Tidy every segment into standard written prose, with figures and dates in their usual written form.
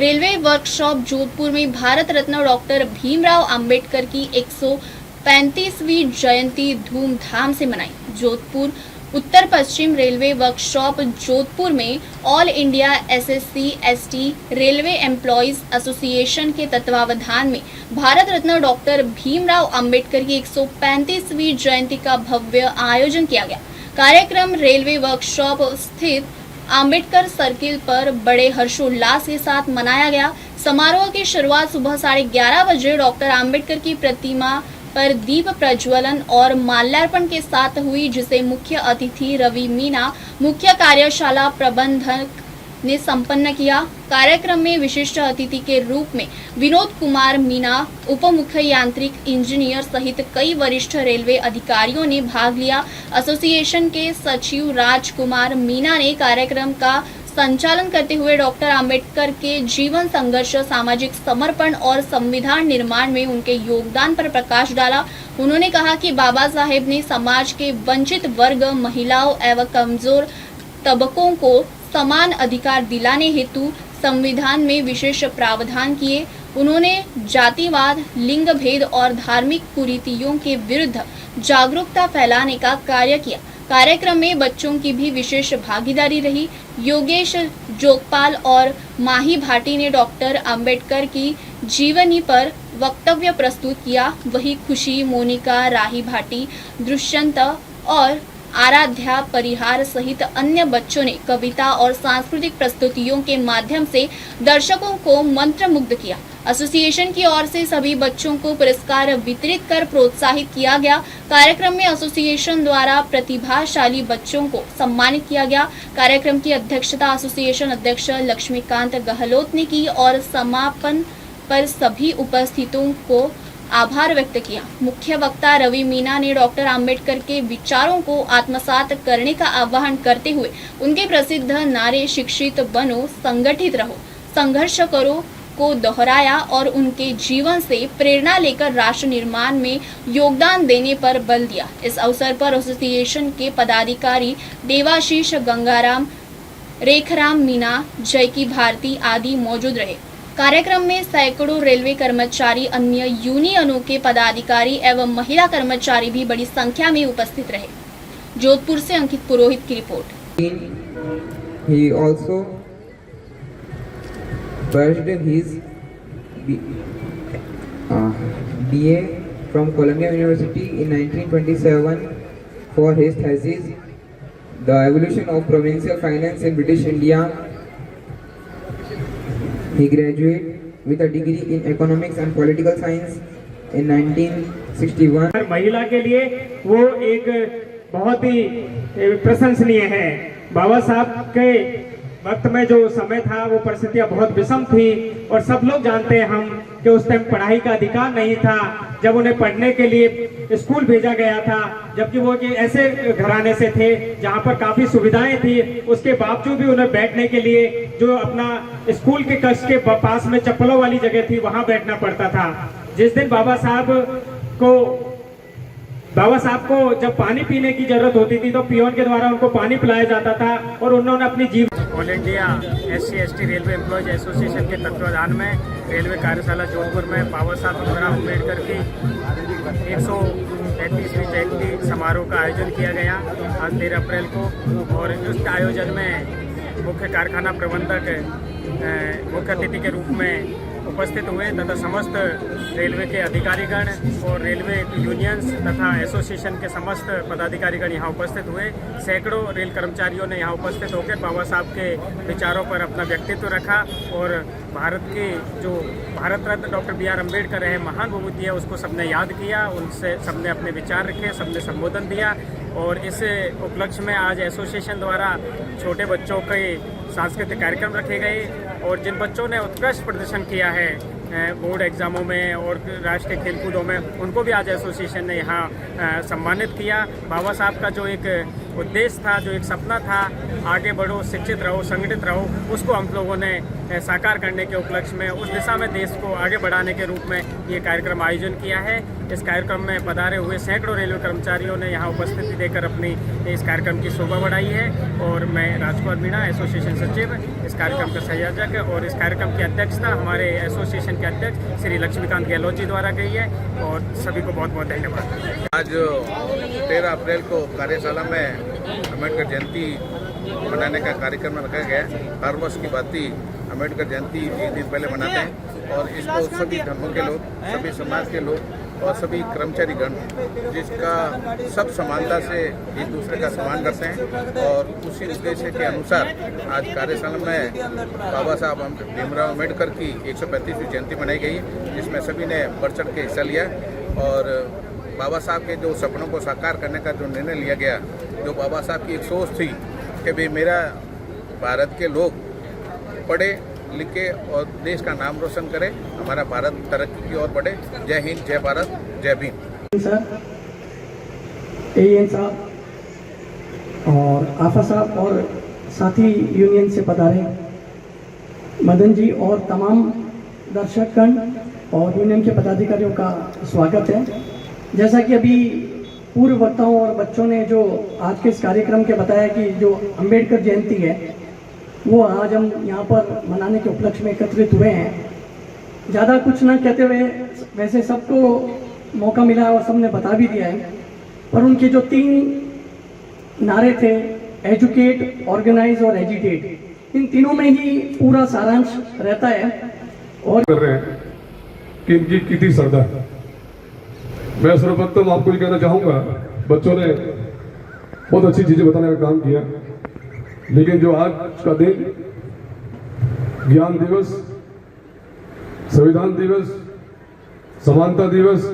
Railway workshop Jodhpur में Bharat Ratna doctor Bhimrao Ambedkar की 135वीं जयंती धूमधाम से मनाई। जोधपुर उत्तर पश्चिम रेलवे वर्कशॉप जोधपुर में all India SSC ST railway employees association के तत्वावधान में भारत रत्न डॉक्टर भीमराव अंबेडकर की 135वीं जयंती का भव्य आयोजन किया गया। कार्यक्रम रेलवे वर्कशॉप स्थित अंबेडकर सर्किल पर बड़े हर्षोल्लास के साथ मनाया गया। समारोह की शुरुआत सुबह 11:30 बजे डॉक्टर अंबेडकर की प्रतिमा पर दीप प्रज्वलन और माल्यार्पण के साथ हुई, जिसे मुख्य अतिथि रवि मीना, मुख्य कार्यशाला प्रबंधक ने संपन्न किया। कार्यक्रम में विशिष्ट अतिथि के रूप में विनोद कुमार मीना, उप मुख्य यांत्रिक इंजीनियर सहित कई वरिष्ठ रेलवे अधिकारियों ने भाग लिया। एसोसिएशन के सचिव राजकुमार मीना ने कार्यक्रम का संचालन करते हुए डॉक्टर अंबेडकर के जीवन, संघर्ष, सामाजिक समर्पण और संविधान निर्माण में उनके योगदान पर प्रकाश डाला। उन्होंने कहा कि बाबा साहेब ने समाज के वंचित वर्ग, महिलाओं एवं कमजोर तबकों को समान अधिकार दिलाने हेतु संविधान में विशेष प्रावधान किए। उन्होंने जातिवाद, लिंग भेद और धार्मिक कुरीतियों के विरुद्ध जागरूकता फैलाने का कार्य किया। कार्यक्रम में बच्चों की भी विशेष भागीदारी रही। योगेश जोगपाल और माही भाटी ने डॉक्टर अंबेडकर की जीवनी पर वक्तव्य प्रस्तुत किया। वही खुशी, मोनिका, राही भाटी, दुष्यंत और आराध्या परिहार सहित अन्य बच्चों ने कविता और सांस्कृतिक प्रस्तुतियों के माध्यम से दर्शकों को मंत्रमुग्ध किया। एसोसिएशन की ओर से सभी बच्चों को पुरस्कार वितरित कर प्रोत्साहित किया गया। कार्यक्रम में एसोसिएशन द्वारा प्रतिभाशाली बच्चों को सम्मानित किया गया। कार्यक्रम की अध्यक्षता एसोसिएशन अध्यक्ष लक्ष्मीकांत गहलोत ने की और समापन पर सभी उपस्थितों को आभार व्यक्त किया। मुख्य वक्ता रवि मीना ने डॉक्टर अंबेडकर के विचारों को आत्मसात करने का आह्वान करते हुए उनके प्रसिद्ध नारे शिक्षित बनो, संगठित रहो, संघर्ष करो को दोहराया और उनके जीवन से प्रेरणा लेकर राष्ट्र निर्माण में योगदान देने पर बल दिया। इस अवसर पर एसोसिएशन के पदाधिकारी देवाशीष, गंगाराम, रेखराम मीना, जयकी भारती आदि मौजूद रहे। कार्यक्रम में सैकड़ों रेलवे कर्मचारी, अन्य यूनियनों के पदाधिकारी एवं महिला कर्मचारी भी बड़ी संख्या में उपस्थित रहे। जोधपुर से अंकित पुरोहित की report. He also pursued his BA from Columbia University in 1927 for his thesis, The Evolution of Provincial Finance in British India. He graduated with a degree in Economics and Political Science in 1961. महिला के लिए वो एक बहुत ही प्रशंसनीय है। बाबा साहब के वक्त में जो समय था वो परिस्थितियां बहुत विषम थी और सब लोग जानते हैं हम कि उस टाइम पढ़ाई का अधिकार नहीं था। जब उन्हें पढ़ने के लिए स्कूल भेजा गया था, जबकि वो ऐसे घराने से थे जहाँ पर काफी सुविधाएं थी, उसके बावजूद भी उन्हें बैठने के लिए जो अपना स्कूल के कक्ष के पास में चप्पलों वाली जगह थी वहां बैठना पड़ता था। जिस दिन बाबा साहब को जब पानी पीने की जरूरत होती थी तो पियोन के द्वारा उनको पानी पिलाया जाता था और उन्होंने अपनी जीवन all India SC ST railway employees association के तत्वाधान में रेलवे कार्यशाला जोधपुर में बाबा साहब भीमराव अम्बेडकर की 135वीं जयंती समारोह का आयोजन किया गया आज 13 अप्रैल को। और इस आयोजन में मुख्य कारखाना प्रबंधक मुख्य अतिथि के रूप में उपस्थित हुए तथा समस्त रेलवे के अधिकारीगण और रेलवे यूनियंस तथा एसोसिएशन के समस्त पदाधिकारीगण यहाँ उपस्थित हुए। सैकड़ों रेल कर्मचारियों ने यहाँ उपस्थित होकर बाबा साहब के विचारों पर अपना व्यक्तित्व रखा और भारत के जो भारत रत्न डॉक्टर BR अम्बेडकर है, महान विभूति है, उसको सबने याद किया, उनसे सबने अपने विचार रखे, सबने संबोधन दिया। और इस उपलक्ष्य में आज एसोसिएशन द्वारा छोटे बच्चों के सांस्कृतिक कार्यक्रम रखे गए और जिन बच्चों ने उत्कृष्ट प्रदर्शन किया है बोर्ड एग्जामों में और राष्ट्रीय खेलकूदों में, उनको भी आज एसोसिएशन ने यहाँ सम्मानित किया। बाबा साहब का जो एक उद्देश्य था, जो एक सपना था, आगे बढ़ो, शिक्षित रहो, संगठित रहो, उसको हम लोगों ने साकार करने के उपलक्ष्य में, उस दिशा में देश को आगे बढ़ाने के रूप में ये कार्यक्रम आयोजन किया है। इस कार्यक्रम में पधारे हुए सैकड़ों रेलवे कर्मचारियों ने यहाँ उपस्थिति देकर अपनी इस कार्यक्रम की शोभा बढ़ाई है। और मैं राजकुमार मीणा, एसोसिएशन सचिव, इस कार्यक्रम का संयोजक, और इस कार्यक्रम की अध्यक्षता हमारे एसोसिएशन के अध्यक्ष श्री लक्ष्मीकांत गहलोत जी द्वारा गई है। और सभी को बहुत बहुत धन्यवाद। आज 13 अप्रैल को कार्यशाला में अम्बेडकर जयंती मनाने का कार्यक्रम रखा गया है। हर वर्ष की भांति अम्बेडकर जयंती एक दिन पहले मनाते हैं और इसको सभी धर्मों के लोग, सभी समाज के लोग और सभी कर्मचारी गण जिसका सब समानता से एक दूसरे का सम्मान करते हैं। और उसी उद्देश्य के अनुसार आज कार्यशाला में बाबा साहब भीमराव अम्बेडकर की 135वीं जयंती मनाई गई, जिसमें सभी ने बढ़ चढ़ के हिस्सा लिया। और बाबा साहब के जो सपनों को साकार करने का जो निर्णय लिया गया, जो बाबा साहब की एक सोच थी कि भाई मेरा भारत के लोग पढ़े लिखे और देश का नाम रोशन करें, हमारा भारत तरक्की की ओर बढ़े। जय हिंद, जय भारत, जय भीम। सर, एएन साहब और आफा साहब और साथी यूनियन से पधारे मदन जी और तमाम दर्शकगण और यूनियन के पदाधिकारियों का स्वागत है। जैसा कि अभी पूर्व वक्ताओं और बच्चों ने जो आज के इस कार्यक्रम के बताया कि जो अंबेडकर जयंती है वो आज हम यहाँ पर मनाने के उपलक्ष्य में एकत्रित हुए हैं। ज़्यादा कुछ ना कहते हुए, वैसे सबको मौका मिला और सबने बता भी दिया है, पर उनके जो 3 नारे थे, एजुकेट, ऑर्गेनाइज और एजिटेट, इन तीनों में ही पूरा सारांश रहता है। और कर रहे हैं कि इनकी कितनी श्रद्धा। मैं सर्वप्रथम आपको ये कहना चाहूँगा, बच्चों ने बहुत अच्छी चीज़ें बताने का काम किया, लेकिन जो आज का दिन ज्ञान दिवस, संविधान दिवस, समानता दिवस,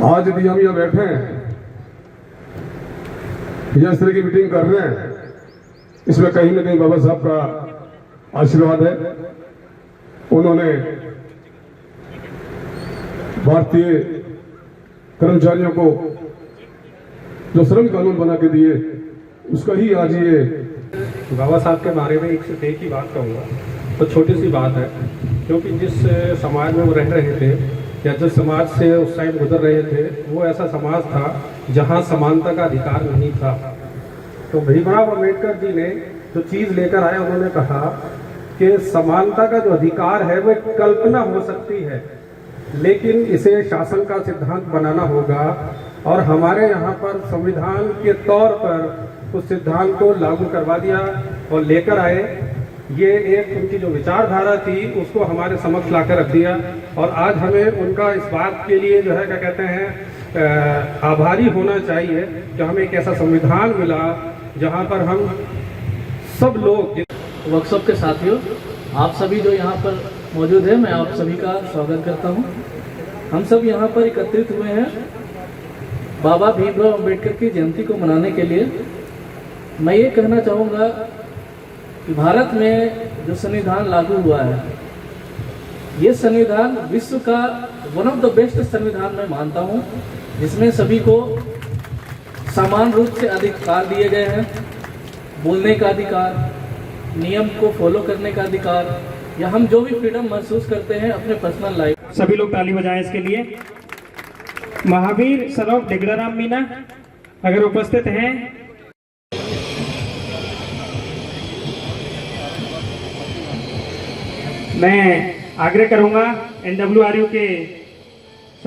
आज यदि हम यहाँ बैठे हैं या इस तरह की मीटिंग कर रहे हैं, इसमें कहीं ना कहीं बाबा साहब का आशीर्वाद है। उन्होंने भारतीय कर्मचारियों को जो श्रम कानून बना के दिए, उसका ही आज ये बाबा साहब के बारे में एक ही बात कहूँगा, तो छोटी सी बात है, क्योंकि जिस समाज में वो रह रहे थे या जिस समाज से उस टाइम गुजर रहे थे, वो ऐसा समाज था जहाँ समानता का अधिकार नहीं था। तो भीमराव अम्बेडकर जी ने जो चीज़ लेकर आए, उन्होंने कहा कि समानता का जो अधिकार है वो कल्पना हो सकती है, लेकिन इसे शासन का सिद्धांत बनाना होगा। और हमारे यहाँ पर संविधान के तौर पर उस सिद्धांत को लागू करवा दिया और लेकर आए। ये एक उनकी जो विचारधारा थी उसको हमारे समक्ष लाकर रख दिया। और आज हमें उनका इस बात के लिए जो है क्या कहते हैं आभारी होना चाहिए कि हमें एक ऐसा संविधान मिला जहाँ पर हम सब लोग। वर्कशॉप के साथियों, आप सभी जो यहाँ पर मौजूद हैं, मैं आप सभी का स्वागत करता हूँ। हम सब यहाँ पर एकत्रित हुए हैं बाबा भीमराव अम्बेडकर की जयंती को मनाने के लिए। मैं ये कहना चाहूँगा कि भारत में जो संविधान लागू हुआ है, ये संविधान विश्व का वन ऑफ द बेस्ट संविधान मैं मानता हूँ, जिसमें सभी को समान रूप से अधिकार दिए गए हैं। बोलने का अधिकार, नियम को फॉलो करने का अधिकार, या हम जो भी फ्रीडम महसूस करते हैं अपने पर्सनल लाइफ। सभी लोग ताली बजाएं इसके लिए। महावीर सलोक डिगड़ाराम मीणा अगर उपस्थित हैं। मैं आग्रह करूंगा NWRU के